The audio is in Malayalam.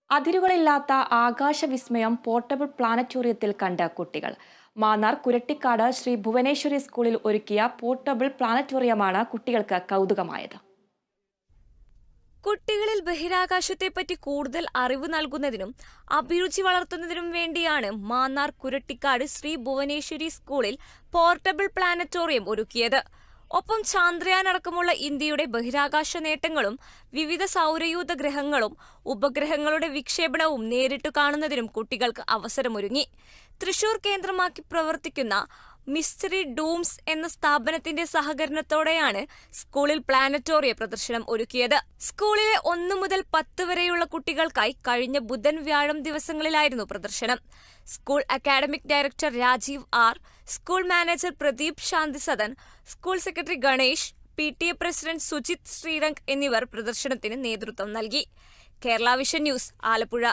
അതിരുകളില്ലാത്ത ആകാശവിസ്മയം പോർട്ടബിൾ പ്ലാനറ്റോറിയത്തിൽ കണ്ട കുട്ടികൾ. മാന്നാർ കുരട്ടിക്കാട് ശ്രീ ഭുവനേശ്വരി സ്കൂളിൽ ഒരുക്കിയ പോർട്ടബിൾ പ്ലാനറ്റോറിയമാണ് കുട്ടികൾക്ക് കൗതുകമായത്. കുട്ടികളിൽ ബഹിരാകാശത്തെപ്പറ്റി കൂടുതൽ അറിവ് നൽകുന്നതിനും അഭിരുചി വളർത്തുന്നതിനും വേണ്ടിയാണ് മാന്നാർ കുരട്ടിക്കാട് ശ്രീ ഭുവനേശ്വരി സ്കൂളിൽ പോർട്ടബിൾ പ്ലാനറ്റോറിയം ഒരുക്കിയത്. ഒപ്പം ചാന്ദ്രയാൻ അടക്കമുള്ള ഇന്ത്യയുടെ ബഹിരാകാശ നേട്ടങ്ങളും വിവിധ സൗരയൂഥ ഗ്രഹങ്ങളും ഉപഗ്രഹങ്ങളുടെ വിക്ഷേപണവും നേരിട്ടു കാണുന്നതിനും കുട്ടികൾക്ക് അവസരമൊരുങ്ങി. തൃശൂർ കേന്ദ്രമാക്കി പ്രവർത്തിക്കുന്ന മിസ്റ്ററി ഡൂംസ് എന്ന സ്ഥാപനത്തിന്റെ സഹകരണത്തോടെയാണ് സ്കൂളിൽ പ്ലാനറ്റോറിയ പ്രദർശനം ഒരുക്കിയത്. സ്കൂളിലെ 1 മുതൽ 10 വരെയുള്ള കുട്ടികൾക്കായി കഴിഞ്ഞ ബുധൻ വ്യാഴം ദിവസങ്ങളിലായിരുന്നു പ്രദർശനം. School academic director Rajeev R, school manager Pradeep Shantisadan, school secretary Ganesh, PTA president Sujith Sreerang എന്നിവർ പ്രദർശനത്തിന് നേതൃത്വം നൽകി. Kerala vision news, Alappuzha.